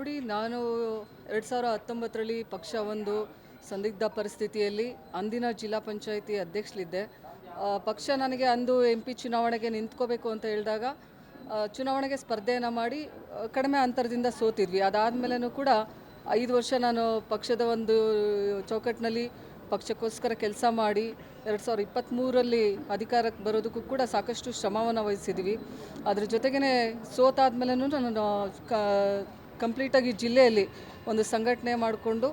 ನೋಡಿ, ನಾನು 2019ರಲ್ಲಿ ಪಕ್ಷ ಒಂದು ಸಂದಿಗ್ಧ ಪರಿಸ್ಥಿತಿಯಲ್ಲಿ ಅಂದಿನ ಜಿಲ್ಲಾ ಪಂಚಾಯಿತಿ ಅಧ್ಯಕ್ಷಲಿದ್ದೆ. ಪಕ್ಷ ನನಗೆ ಅಂದು MP ಚುನಾವಣೆಗೆ ನಿಂತ್ಕೋಬೇಕು ಅಂತ ಹೇಳಿದಾಗ ಚುನಾವಣೆಗೆ ಸ್ಪರ್ಧೆಯನ್ನು ಮಾಡಿ ಕಡಿಮೆ ಅಂತರದಿಂದ ಸೋತಿದ್ವಿ. ಅದಾದಮೇಲೂ ಕೂಡ 5 ವರ್ಷ ನಾನು ಪಕ್ಷದ ಒಂದು ಚೌಕಟ್ಟಿನಲ್ಲಿ ಪಕ್ಷಕ್ಕೋಸ್ಕರ ಕೆಲಸ ಮಾಡಿ 2023ರಲ್ಲಿ ಅಧಿಕಾರಕ್ಕೆ ಬರೋದಕ್ಕೂ ಕೂಡ ಸಾಕಷ್ಟು ಶ್ರಮವನ್ನು ವಹಿಸಿದ್ವಿ. ಅದ್ರ ಜೊತೆಗೇ ಸೋತಾದ್ಮೇಲೂ ನಾನು ಕಂಪ್ಲೀಟಾಗಿ ಜಿಲ್ಲೆಯಲ್ಲಿ ಒಂದು ಸಂಘಟನೆ ಮಾಡಿಕೊಂಡು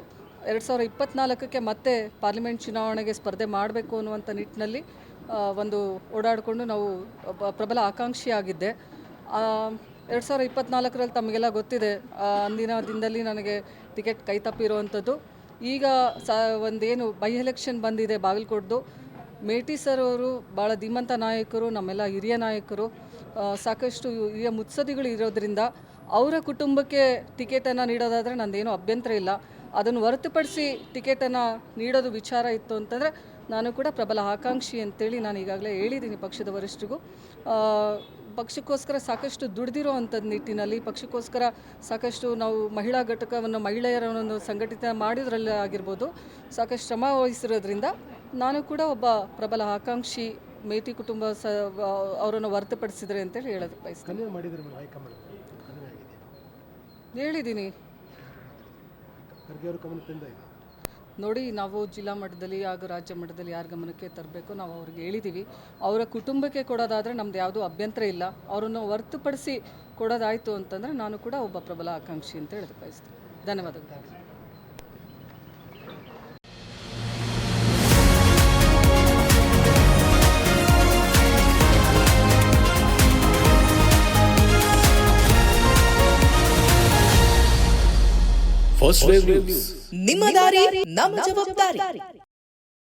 2024ಕ್ಕೆ ಮತ್ತೆ ಪಾರ್ಲಿಮೆಂಟ್ ಚುನಾವಣೆಗೆ ಸ್ಪರ್ಧೆ ಮಾಡಬೇಕು ಅನ್ನುವಂಥ ನಿಟ್ಟಿನಲ್ಲಿ ಒಂದು ಓಡಾಡಿಕೊಂಡು ನಾವು ಪ್ರಬಲ ಆಕಾಂಕ್ಷಿಯಾಗಿದ್ದೆ. 2024ರಲ್ಲಿ ತಮಗೆಲ್ಲ ಗೊತ್ತಿದೆ, ಅಂದಿನ ದಿನದಲ್ಲಿ ನನಗೆ ಟಿಕೆಟ್ ಕೈ ತಪ್ಪಿರುವಂಥದ್ದು. ಈಗ ಒಂದೇನು ಬೈ ಎಲೆಕ್ಷನ್ ಬಂದಿದೆ ಬಾಗಲಕೋಟದು, ಮೇಟಿ ಸರ್ ಅವರು ಭಾಳ ಧೀಮಂತ ನಾಯಕರು, ನಮ್ಮೆಲ್ಲ ಹಿರಿಯ ನಾಯಕರು, ಸಾಕಷ್ಟು ಹಿರಿಯ ಮುತ್ಸದಿಗಳು ಇರೋದ್ರಿಂದ ಅವರ ಕುಟುಂಬಕ್ಕೆ ಟಿಕೆಟನ್ನು ನೀಡೋದಾದರೆ ನಂದೇನೂ ಅಭ್ಯಂತರ ಇಲ್ಲ. ಅದನ್ನು ಹೊರತುಪಡಿಸಿ ಟಿಕೆಟನ್ನು ನೀಡೋದು ವಿಚಾರ ಇತ್ತು ಅಂತಂದರೆ ನಾನು ಕೂಡ ಪ್ರಬಲ ಆಕಾಂಕ್ಷಿ ಅಂತೇಳಿ ನಾನು ಈಗಾಗಲೇ ಹೇಳಿದ್ದೀನಿ ಪಕ್ಷದ ವರಿಷ್ಠರಿಗೂ. ಪಕ್ಷಕ್ಕೋಸ್ಕರ ಸಾಕಷ್ಟು ದುಡಿದಿರೋ ಅಂಥದ್ದು ನಿಟ್ಟಿನಲ್ಲಿ ಪಕ್ಷಕ್ಕೋಸ್ಕರ ಸಾಕಷ್ಟು ನಾವು ಮಹಿಳಾ ಘಟಕವನ್ನು ಮಹಿಳೆಯರನ್ನು ಸಂಘಟಿತ ಮಾಡಿದ್ರಲ್ಲಿ ಆಗಿರ್ಬೋದು, ಸಾಕಷ್ಟು ಶ್ರಮ ವಹಿಸಿರೋದ್ರಿಂದ ನಾನು ಕೂಡ ಒಬ್ಬ ಪ್ರಬಲ ಆಕಾಂಕ್ಷಿ. ಮೇಟಿ ಕುಟುಂಬ ಅವರನ್ನು ಹೊರತುಪಡಿಸಿದರೆ ಅಂತೇಳಿ ಹೇಳೋದು ಬಯಸ್ತೀನಿ. ಹೇಳಿದ್ದೀನಿ ನೋಡಿ, ನಾವು ಜಿಲ್ಲಾ ಮಟ್ಟದಲ್ಲಿ ಹಾಗೂ ರಾಜ್ಯ ಮಟ್ಟದಲ್ಲಿ ಯಾರ ಗಮನಕ್ಕೆ ತರಬೇಕು ನಾವು ಅವ್ರಿಗೆ ಹೇಳಿದ್ದೀವಿ. ಅವರ ಕುಟುಂಬಕ್ಕೆ ಕೊಡೋದಾದರೆ ನಮ್ದು ಯಾವುದೂ ಅಭ್ಯಂತರ ಇಲ್ಲ. ಅವರನ್ನು ಹೊರತುಪಡಿಸಿ ಕೊಡೋದಾಯಿತು ಅಂತಂದರೆ ನಾನು ಕೂಡ ಒಬ್ಬ ಪ್ರಬಲ ಆಕಾಂಕ್ಷಿ ಅಂತ ಹೇಳೋದು ಬಯಸ್ತೀನಿ. ಧನ್ಯವಾದಗಳು. ಫಸ್ಟ್ ವೇವ್ ನ್ಯೂಸ್, ನಿಮ್ಮ ದಾರಿ ನಮ್ಮ ಜವಾಬ್ದಾರಿ.